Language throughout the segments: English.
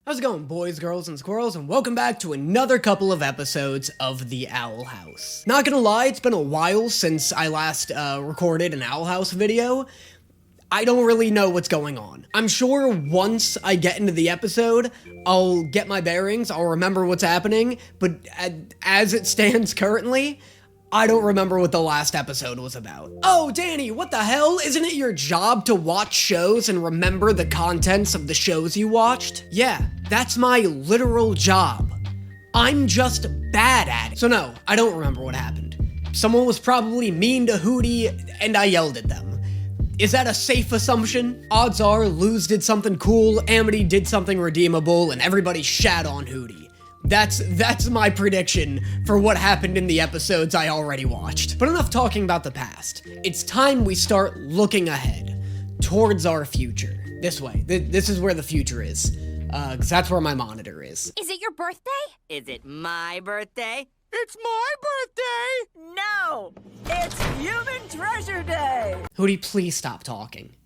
How's it going, boys, girls, and squirrels, and welcome back to another couple of episodes of The Owl House. Not gonna lie, it's been a while since I last recorded an Owl House video. I don't really know what's going on. I'm sure once I get into the episode, I'll get my bearings, I'll remember what's happening, but as it stands currently, I don't remember what the last episode was about. Oh, Danny, what the hell? Isn't it your job to watch shows and remember the contents of the shows you watched? Yeah, that's my literal job. I'm just bad at it. So no, I don't remember what happened. Someone was probably mean to Hootie, and I yelled at them. Is that a safe assumption? Odds are Luz did something cool, Amity did something redeemable, and everybody shat on Hootie. That's my prediction for what happened in the episodes I already watched. But enough talking about the past. It's time we start looking ahead, towards our future. This way. This is where the future is. Because that's where my monitor is. Is it your birthday? Is it my birthday? It's my birthday! No! It's Human Treasure Day! Hootie, please stop talking.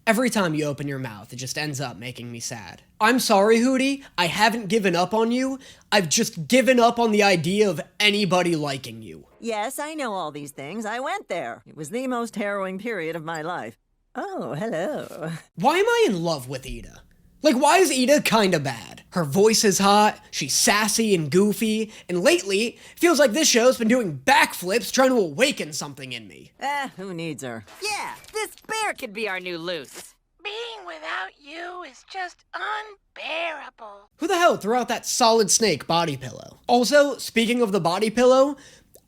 Every time you open your mouth, it just ends up making me sad. I'm sorry, Hootie. I haven't given up on you. I've just given up on the idea of anybody liking you. Yes, I know all these things. I went there. It was the most harrowing period of my life. Oh, hello. Why am I in love with Ida? Like, why is Ida kinda bad? Her voice is hot, she's sassy and goofy, and lately, feels like this show's been doing backflips trying to awaken something in me. Who needs her? Yeah, this bear could be our new Luz. Being without you is just unbearable. Who the hell threw out that Solid Snake body pillow? Also, speaking of the body pillow,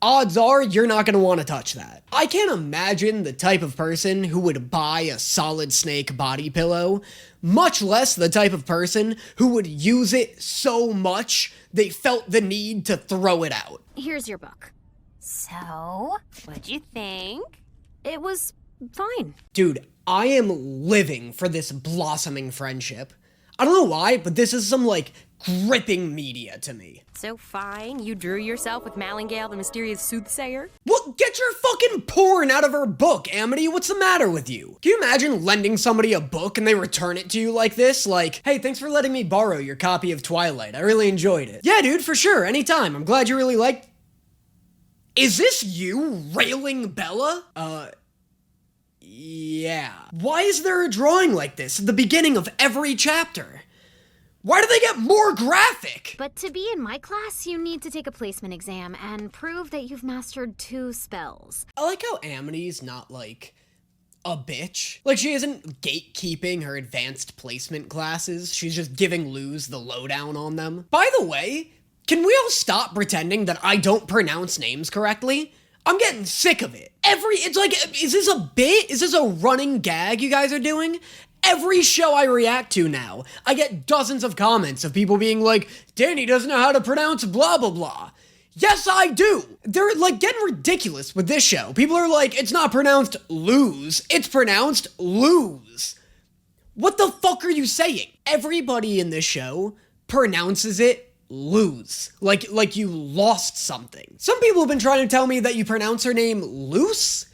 odds are you're not gonna want to touch that. I can't imagine the type of person who would buy a Solid Snake body pillow, much less the type of person who would use it so much they felt the need to throw it out. Here's your book. So, what'd you think? It was fine. Dude, I am living for this blossoming friendship. I don't know why, but this is some, like, gripping media to me. So fine, you drew yourself with Malingale, the mysterious soothsayer? Well, get your fucking porn out of her book, Amity. What's the matter with you? Can you imagine lending somebody a book and they return it to you like this? Like, hey, thanks for letting me borrow your copy of Twilight. I really enjoyed it. Yeah, dude, for sure. Anytime. I'm glad you really liked... Is this you railing Bella? Yeah. Why is there a drawing like this at the beginning of every chapter? Why do they get more graphic? But to be in my class, you need to take a placement exam and prove that you've mastered 2 spells. I like how Amity's not, like, a bitch. Like, she isn't gatekeeping her advanced placement classes. She's just giving Luz the lowdown on them. By the way, can we all stop pretending that I don't pronounce names correctly? I'm getting sick of it. It's like, is this a bit? Is this a running gag you guys are doing? Every show I react to now, I get dozens of comments of people being like, Danny doesn't know how to pronounce blah, blah, blah. Yes, I do. They're, like, getting ridiculous with this show. People are like, it's not pronounced lose, it's pronounced lose. What the fuck are you saying? Everybody in this show pronounces it lose. Like you lost something. Some people have been trying to tell me that you pronounce her name loose?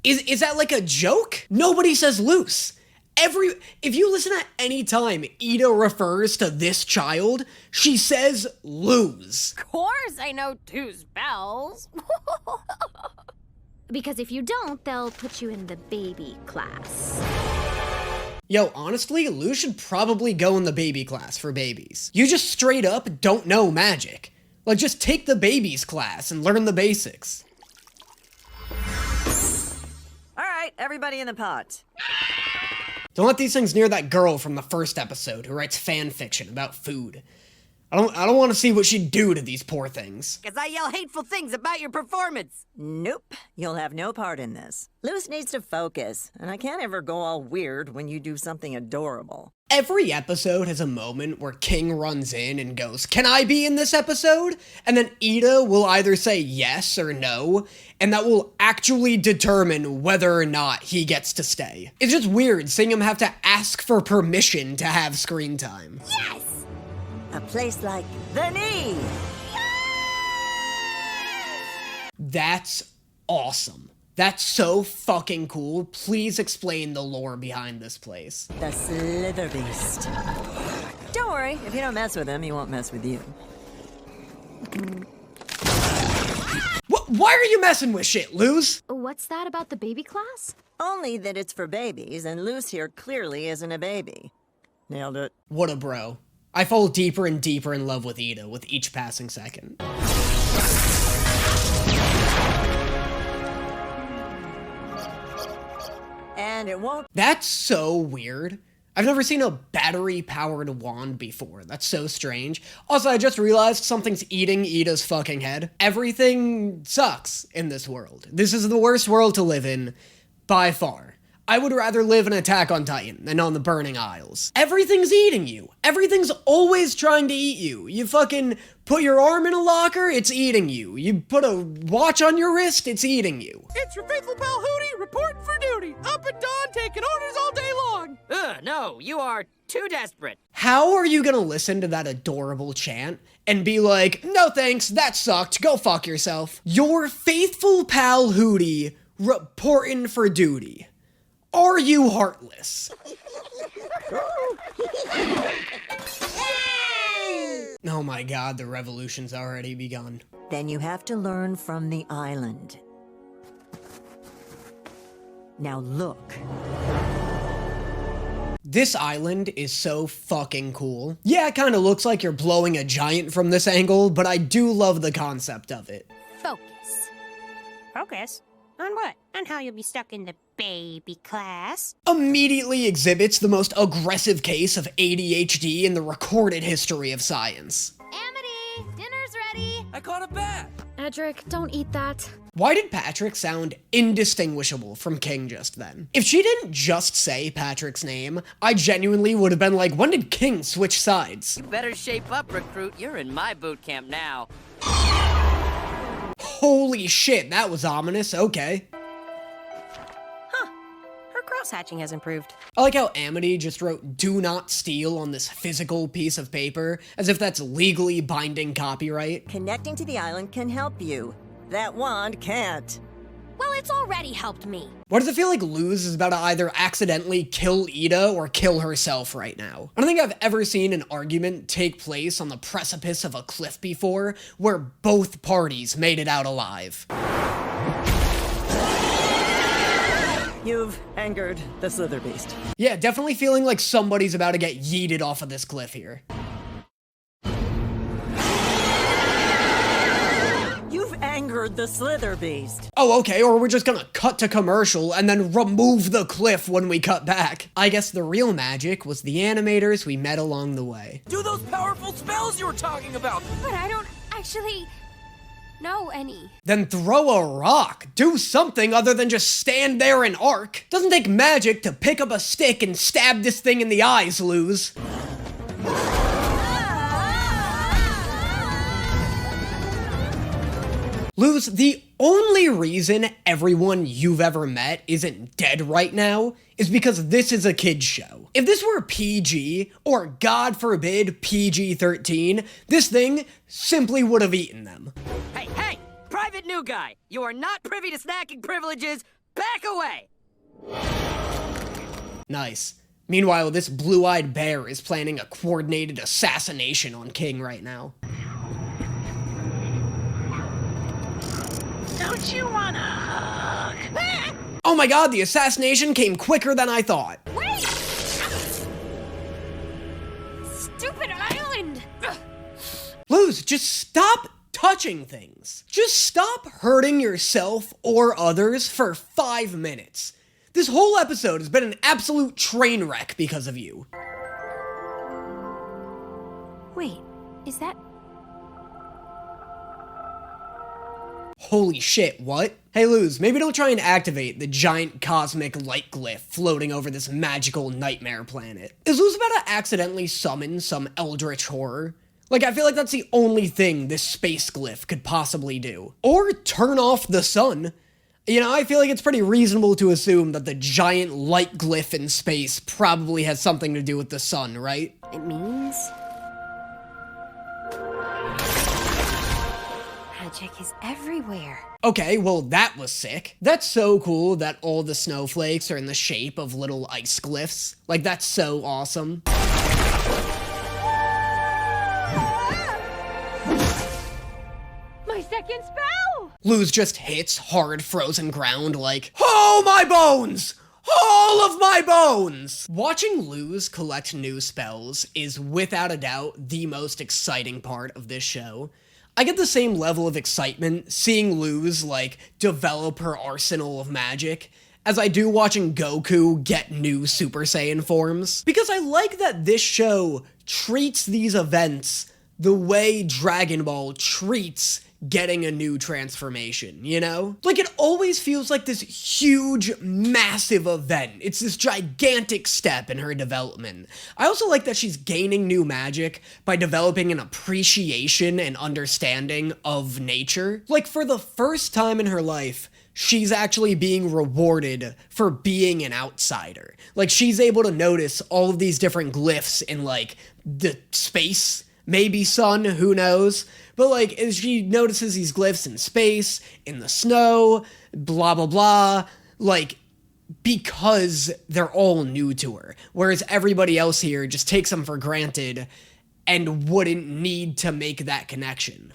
Is that like a joke? Nobody says loose. If you listen at any time Ida refers to this child, she says lose. Of course I know 2 spells. Because if you don't, they'll put you in the baby class. Yo, honestly, Luz should probably go in the baby class for babies. You just straight up don't know magic. Like, just take the babies class and learn the basics. All right, everybody in the pot. Don't let these things near that girl from the first episode who writes fan fiction about food. I don't want to see what she'd do to these poor things. Because I yell hateful things about your performance. Nope, you'll have no part in this. Luz needs to focus, and I can't ever go all weird when you do something adorable. Every episode has a moment where King runs in and goes, "Can I be in this episode?" And then Ida will either say yes or no, and that will actually determine whether or not he gets to stay. It's just weird seeing him have to ask for permission to have screen time. Yes! A place like the knee. That's awesome. That's so fucking cool. Please explain the lore behind this place. The Slither Beast. Don't worry. worry, if you don't mess with him, he won't mess with you. Why are you messing with shit, Luz? What's that about the baby class? Only that it's for babies, and Luz here clearly isn't a baby. Nailed it. What a bro. I fall deeper and deeper in love with Ida with each passing second. And it won't. That's so weird. I've never seen a battery-powered wand before. That's so strange. Also, I just realized something's eating Ida's fucking head. Everything sucks in this world. This is the worst world to live in, by far. I would rather live in Attack on Titan than on the Burning Isles. Everything's eating you. Everything's always trying to eat you. You fucking put your arm in a locker, it's eating you. You put a watch on your wrist, it's eating you. It's your faithful pal Hootie reporting for duty. Up at dawn, taking orders all day long. No, you are too desperate. How are you gonna listen to that adorable chant and be like, no thanks, that sucked, go fuck yourself? Your faithful pal Hootie reporting for duty. Are you heartless? Oh my god, the revolution's already begun. Then you have to learn from the island. Now look. This island is so fucking cool. Yeah, it kinda looks like you're blowing a giant from this angle, but I do love the concept of it. Focus. Focus? On what? On how you'll be stuck in the baby class? Immediately exhibits the most aggressive case of ADHD in the recorded history of science. Amity, dinner's ready. I caught a bat. Edric, don't eat that. Why did Patrick sound indistinguishable from King just then? If she didn't just say Patrick's name, I genuinely would have been like, when did King switch sides? You better shape up, recruit. You're in my boot camp now. Holy shit, that was ominous, okay. Her cross-hatching has improved. I like how Amity just wrote "do not steal" on this physical piece of paper, as if that's legally binding copyright. Connecting to the island can help you. That wand can't. Well, it's already helped me. Why does it feel like Luz is about to either accidentally kill Ida or kill herself right now? I don't think I've ever seen an argument take place on the precipice of a cliff before where both parties made it out alive. You've angered the Slither beast. Yeah, definitely feeling like somebody's about to get yeeted off of this cliff here. You've angered the Slither beast. Oh, okay, or we're just gonna cut to commercial and then remove the cliff when we cut back. I guess the real magic was the animators we met along the way. Do those powerful spells you were talking about. But I don't actually know any. Then throw a rock. Do something other than just stand there and arc. Doesn't take magic to pick up a stick and stab this thing in the eyes, Luz. Luz, the only reason everyone you've ever met isn't dead right now is because this is a kid's show. If this were PG, or God forbid PG-13, this thing simply would have eaten them. Hey, hey! Private new guy! You are not privy to snacking privileges! Back away! Nice. Meanwhile, this blue-eyed bear is planning a coordinated assassination on King right now. Don't you want a hug? Oh my god, the assassination came quicker than I thought. Wait! Stupid island! Luz, just stop touching things. Just stop hurting yourself or others for 5 minutes. This whole episode has been an absolute train wreck because of you. Wait, is that... Holy shit, what? Hey Luz, maybe don't try and activate the giant cosmic light glyph floating over this magical nightmare planet. Is Luz about to accidentally summon some eldritch horror? Like, I feel like that's the only thing this space glyph could possibly do. Or turn off the sun. You know, I feel like it's pretty reasonable to assume that the giant light glyph in space probably has something to do with the sun, right? It means... magic is everywhere. Okay, well that was sick. That's so cool that all the snowflakes are in the shape of little ice glyphs. Like, that's so awesome. second spell! Luz just hits hard frozen ground like, oh my bones! All of my bones! Watching Luz collect new spells is without a doubt the most exciting part of this show. I get the same level of excitement seeing Luz, like, develop her arsenal of magic as I do watching Goku get new Super Saiyan forms. Because I like that this show treats these events the way Dragon Ball treats getting a new transformation, you know? Like, it always feels like this huge, massive event. It's this gigantic step in her development. I also like that she's gaining new magic by developing an appreciation and understanding of nature. Like, for the first time in her life, she's actually being rewarded for being an outsider. Like, she's able to notice all of these different glyphs in, like, the space, maybe sun, who knows? But, like, as she notices these glyphs in space, in the snow, blah, blah, blah, like, because they're all new to her. Whereas everybody else here just takes them for granted and wouldn't need to make that connection.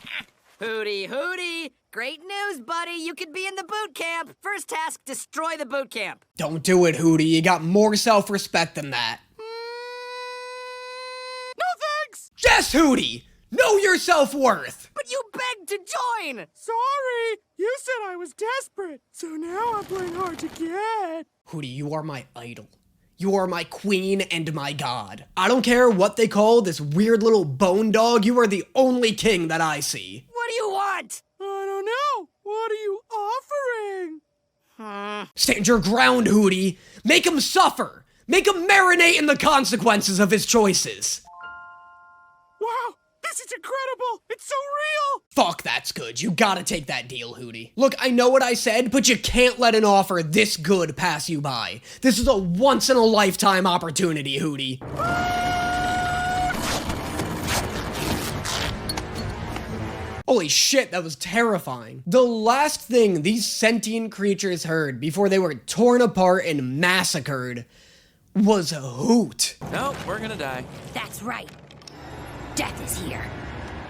Hooty, Hooty! Great news, buddy! You could be in the boot camp! First task, destroy the boot camp! Don't do it, Hooty. You got more self-respect than that. No thanks! Yes, Hooty! Know your self-worth! But you begged to join! Sorry! You said I was desperate, so now I'm playing hard to get. Hooty, you are my idol. You are my queen and my god. I don't care what they call this weird little bone dog, you are the only king that I see. What do you want? I don't know. What are you offering? Stand your ground, Hooty. Make him suffer. Make him marinate in the consequences of his choices. Wow, this is incredible. It's so real. Fuck, that's good. You gotta take that deal, Hooty. Look, I know what I said, but you can't let an offer this good pass you by. This is a once-in-a-lifetime opportunity, Hooty. Holy shit, that was terrifying. The last thing these sentient creatures heard before they were torn apart and massacred was a hoot. Nope, we're gonna die. That's right. Death is here.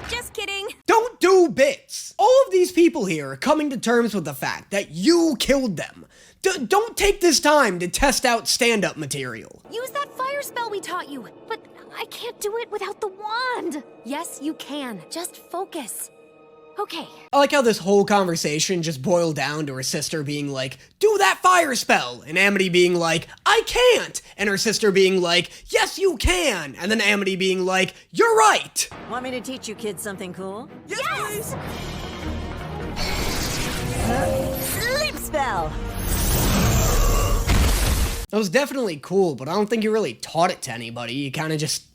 Just kidding. Don't do bits. All of these people here are coming to terms with the fact that you killed them. Don't take this time to test out stand-up material. Use that fire spell we taught you. But I can't do it without the wand. Yes, you can. Just focus. Okay. I like how this whole conversation just boiled down to her sister being like, do that fire spell, and Amity being like, I can't, and her sister being like, yes you can, and then Amity being like, you're right. Want me to teach you kids something cool? Yes! Sleep spell! That was definitely cool, but I don't think you really taught it to anybody. You kind of just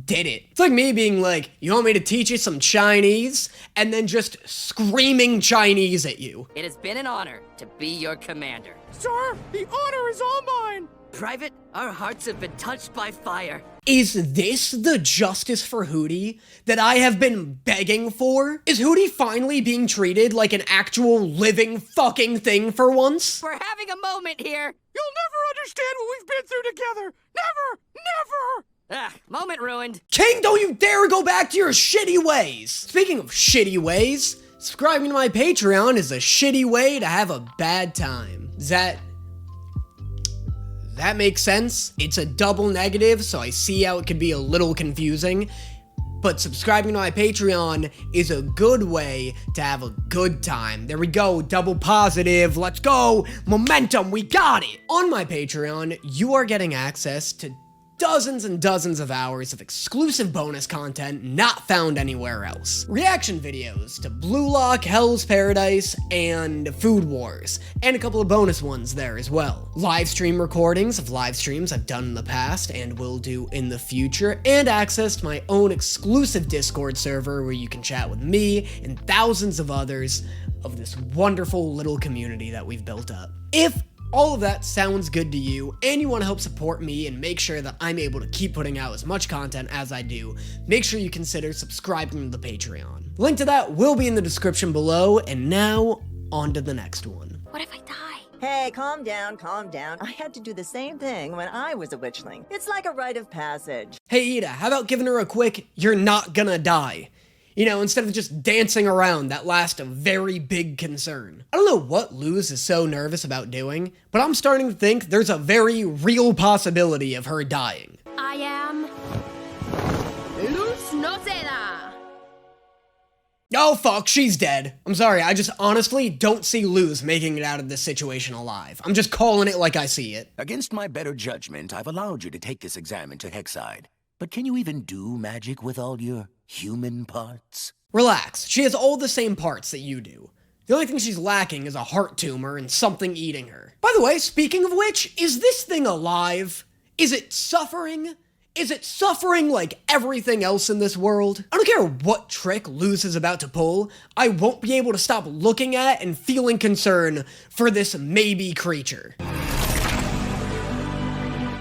did it. It's like me being like, you want me to teach you some Chinese? And then just screaming Chinese at you. It has been an honor to be your commander. Sir, the honor is all mine. Private, our hearts have been touched by fire. Is this the justice for Hooty that I have been begging for? Is Hooty finally being treated like an actual living fucking thing for once? We're having a moment here. You'll never understand what we've been through together. Never, never. Moment ruined. King, don't you dare go back to your shitty ways! Speaking of shitty ways, subscribing to my Patreon is a shitty way to have a bad time. Does that make sense? It's a double negative, so I see how it could be a little confusing. But subscribing to my Patreon is a good way to have a good time. There we go, double positive, let's go! Momentum, we got it! On my Patreon, you are getting access to dozens and dozens of hours of exclusive bonus content not found anywhere else. Reaction videos to Blue Lock, Hell's Paradise, and Food Wars, and a couple of bonus ones there as well. Live stream recordings of live streams I've done in the past and will do in the future, and access to my own exclusive Discord server where you can chat with me and thousands of others of this wonderful little community that we've built up. If all of that sounds good to you, and you want to help support me and make sure that I'm able to keep putting out as much content as I do, make sure you consider subscribing to the Patreon. Link to that will be in the description below, and now, on to the next one. What if I die? Hey, calm down, calm down. I had to do the same thing when I was a witchling. It's like a rite of passage. Hey Ida, how about giving her a quick, you're not gonna die? You know, instead of just dancing around that last very big concern. I don't know what Luz is so nervous about doing, but I'm starting to think there's a very real possibility of her dying. I am Luz Noceda. Oh fuck, she's dead. I'm sorry, I just honestly don't see Luz making it out of this situation alive. I'm just calling it like I see it. Against my better judgment, I've allowed you to take this exam into Hexside. But can you even do magic with all your human parts? Relax, she has all the same parts that you do. The only thing she's lacking is a heart tumor and something eating her. By the way, speaking of which, is this thing alive? Is it suffering? Is it suffering like everything else in this world? I don't care what trick Luz is about to pull, I won't be able to stop looking at and feeling concern for this maybe creature.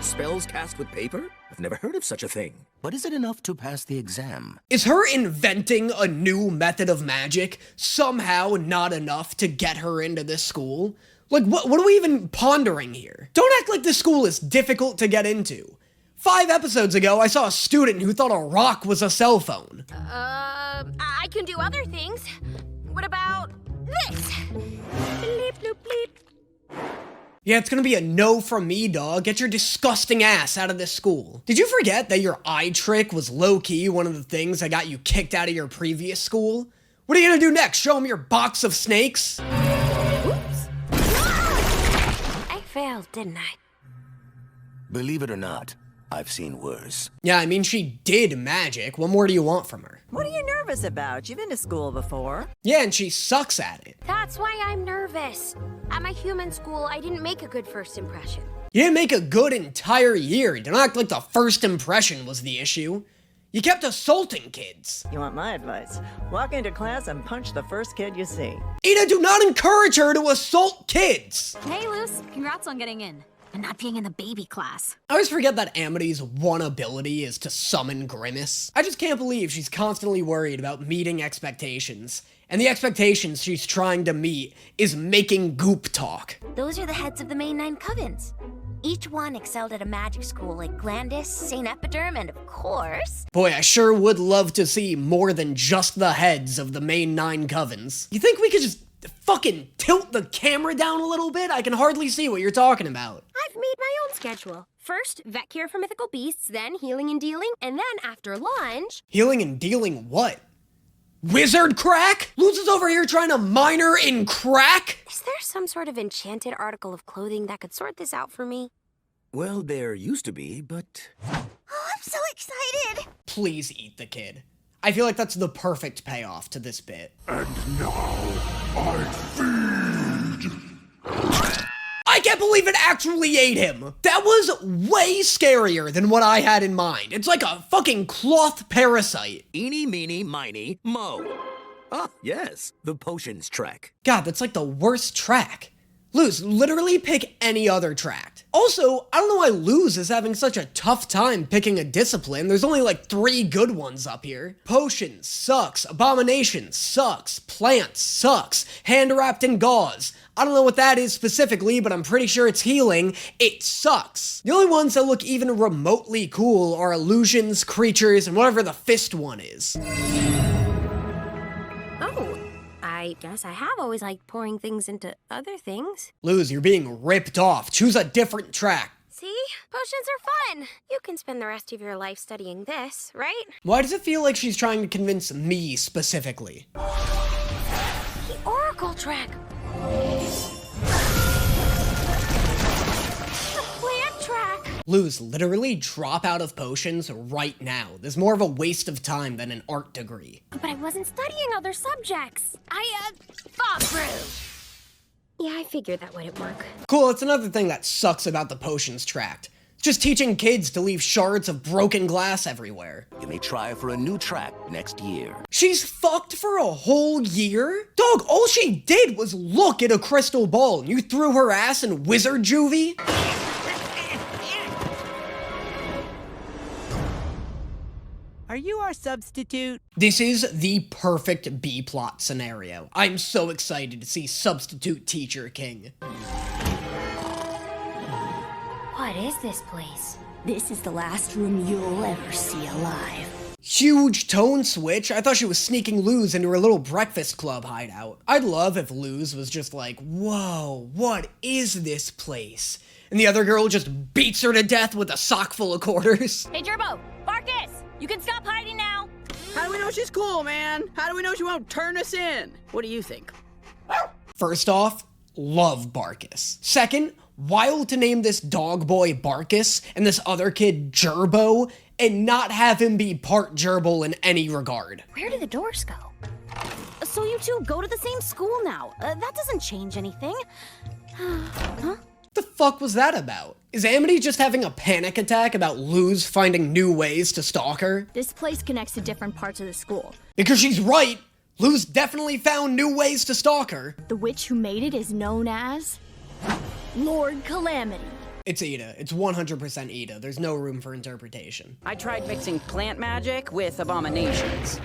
Spells cast with paper? I've never heard of such a thing. But is it enough to pass the exam? Is her inventing a new method of magic somehow not enough to get her into this school? Like, what are we even pondering here? Don't act like this school is difficult to get into. 5 episodes ago, I saw a student who thought a rock was a cell phone. I can do other things. What about this? Bleep, bloop, bleep. Yeah, it's gonna be a no from me, dog. Get your disgusting ass out of this school. Did you forget that your eye trick was low-key one of the things that got you kicked out of your previous school? What are you gonna do next? Show them your box of snakes? Oops. I failed, didn't I? Believe it or not, I've seen worse. Yeah, I mean, she did magic. What more do you want from her? What are you nervous about? You've been to school before. Yeah, and she sucks at it. That's why I'm nervous. At my human school, I didn't make a good first impression. You didn't make a good entire year. Don't act like the first impression was the issue. You kept assaulting kids. You want my advice? Walk into class and punch the first kid you see. Ida, do not encourage her to assault kids. Hey, Luz. Congrats on getting in. And not being in the baby class. I always forget that Amity's one ability is to summon Grimace. I just can't believe she's constantly worried about meeting expectations. And the expectations she's trying to meet is making goop talk. Those are the heads of the main 9 covens. Each one excelled at a magic school like Glandis, St. Epiderm, and of course... Boy, I sure would love to see more than just the heads of the main 9 covens. You think we could just fucking tilt the camera down a little bit? I can hardly see what you're talking about. I've made my own schedule. First, vet care for mythical beasts, then healing and dealing, and then after lunch... Healing and dealing what? Wizard crack? Luz is over here trying to minor in crack? Is there some sort of enchanted article of clothing that could sort this out for me? Well, there used to be, but... Oh, I'm so excited! Please eat the kid. I feel like that's the perfect payoff to this bit. And now, I feed. I can't believe it actually ate him! That was way scarier than what I had in mind. It's like a fucking cloth parasite. Eeny, meeny, miny, mo. Ah, yes, the potions track. God, that's like the worst track. Luz, literally pick any other track. Also, I don't know why Luz is having such a tough time picking a discipline. There's only like 3 good ones up here. Potions sucks. Abomination sucks. Plants sucks. Hand wrapped in gauze. I don't know what that is specifically, but I'm pretty sure it's healing. It sucks. The only ones that look even remotely cool are illusions, creatures, and whatever the fist one is. Oh, I guess I have always liked pouring things into other things. Luz, you're being ripped off. Choose a different track. See? Potions are fun. You can spend the rest of your life studying this, right? Why does it feel like she's trying to convince me specifically? The Oracle track. The plant track. Luz, literally drop out of potions right now. There's more of a waste of time than an art degree. But I wasn't studying other subjects. I, fought through. Yeah, I figured that wouldn't work. Cool, that's another thing that sucks about the potions tract. It's just teaching kids to leave shards of broken glass everywhere. You may try for a new track next year. She's fucked for a whole year? Dog, all she did was look at a crystal ball and you threw her ass in wizard juvie? Are you our substitute? This is the perfect B-plot scenario. I'm so excited to see Substitute Teacher King. What is this place? This is the last room you'll ever see alive. Huge tone switch. I thought she was sneaking Luz into her little Breakfast Club hideout. I'd love if Luz was just like, whoa, what is this place? And the other girl just beats her to death with a sock full of quarters. Hey, Gerbo! Barkus! You can stop hiding now! How do we know she's cool, man? How do we know she won't turn us in? What do you think? First off, love Barkus. Second, wild to name this dog boy Barkus and this other kid Gerbo and not have him be part gerbil in any regard. Where did the doors go? So you two go to the same school now. That doesn't change anything. Huh? The fuck was that about? Is Amity just having a panic attack about Luz finding new ways to stalk her? This place connects to different parts of the school. Because she's right! Luz definitely found new ways to stalk her. The witch who made it is known as Lord Calamity. It's Ida. It's 100% Ida. There's no room for interpretation. I tried mixing plant magic with abominations.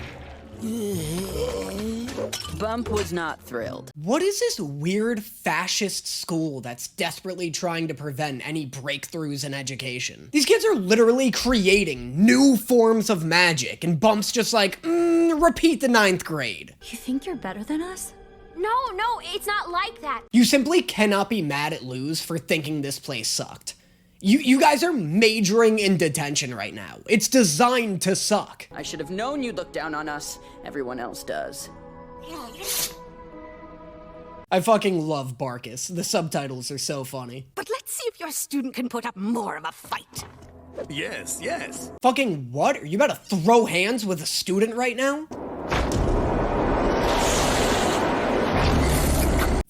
Bump was not thrilled. What is this weird fascist school that's desperately trying to prevent any breakthroughs in education? These kids are literally creating new forms of magic, and Bump's just like, repeat the 9th grade. You think you're better than us? No, it's not like that. You simply cannot be mad at Luz for thinking this place sucked. You guys are majoring in detention right now. It's designed to suck. I should have known you'd look down on us. Everyone else does. I fucking love Barkus. The subtitles are so funny. But let's see if your student can put up more of a fight. Yes. Fucking what? Are you about to throw hands with a student right now?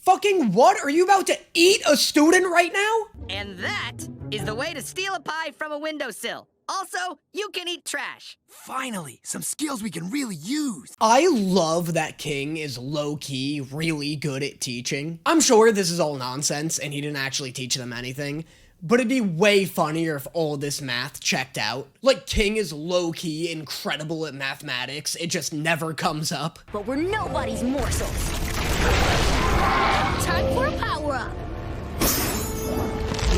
Fucking what? Are you about to eat a student right now? And that is the way to steal a pie from a windowsill. Also, you can eat trash. Finally, some skills we can really use. I love that King is low-key really good at teaching. I'm sure this is all nonsense and he didn't actually teach them anything, but it'd be way funnier if all this math checked out. Like, King is low-key incredible at mathematics, it just never comes up. But we're nobody's morsels. Time for a power-up.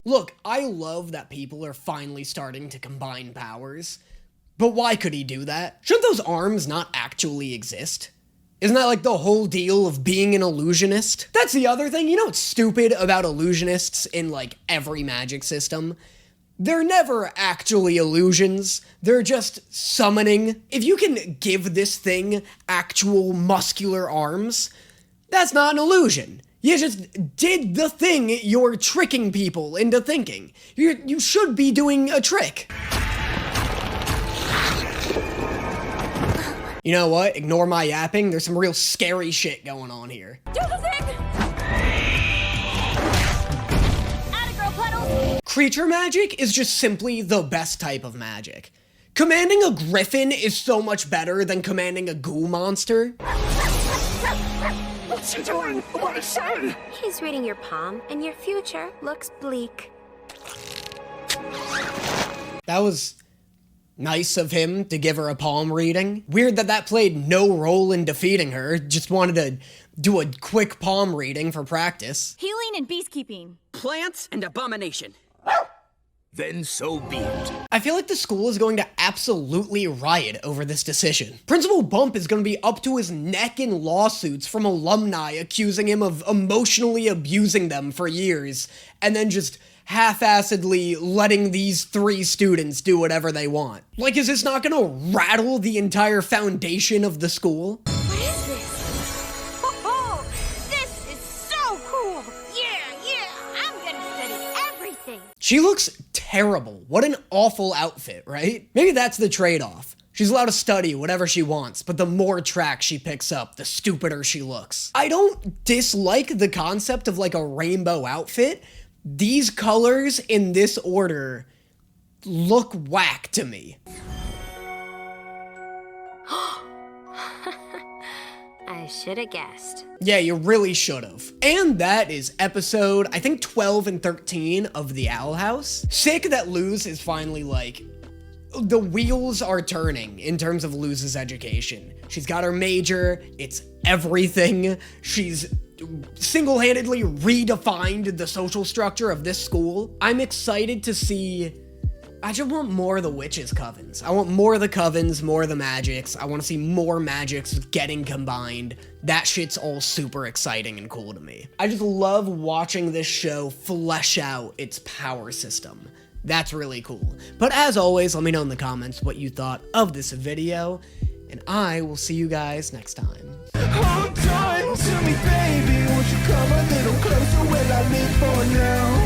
Look, I love that people are finally starting to combine powers, but why could he do that? Shouldn't those arms not actually exist? Isn't that like the whole deal of being an illusionist? That's the other thing, you know what's stupid about illusionists in like every magic system? They're never actually illusions, they're just summoning. If you can give this thing actual muscular arms, that's not an illusion. You just did the thing you're tricking people into thinking. You should be doing a trick. You know what? Ignore my yapping. There's some real scary shit going on here. Do the thing! Atta girl, Puddles! Creature magic is just simply the best type of magic. Commanding a griffin is so much better than commanding a goo monster. What's he doing? What is he? He's reading your palm, and your future looks bleak. That was nice of him to give her a palm reading. Weird that played no role in defeating her, just wanted to do a quick palm reading for practice. Healing and beastkeeping. Plants and abomination. Then so be it. I feel like the school is going to absolutely riot over this decision. Principal Bump is going to be up to his neck in lawsuits from alumni accusing him of emotionally abusing them for years, and then just half-assedly letting these 3 students do whatever they want. Like, is this not going to rattle the entire foundation of the school? What is this? Oh, this is so cool! Yeah, I'm gonna study everything. She looks terrible. What an awful outfit, right? Maybe that's the trade-off. She's allowed to study whatever she wants, but the more tracks she picks up, the stupider she looks. I don't dislike the concept of like a rainbow outfit. These colors in this order look whack to me. I should have guessed. Yeah, you really should have. And that is episode, I think 12 and 13 of The Owl House. Sick that Luz is finally like, the wheels are turning in terms of Luz's education. She's got her major, it's everything. She's single-handedly redefined the social structure of this school. I'm excited to see I just want more of the witches' covens. I want more of the covens, more of the magics. I want to see more magics getting combined. That shit's all super exciting and cool to me. I just love watching this show flesh out its power system. That's really cool. But as always, let me know in the comments what you thought of this video, and I will see you guys next time. Hold on to me, baby. Won't you come a little closer? Will I leave for now?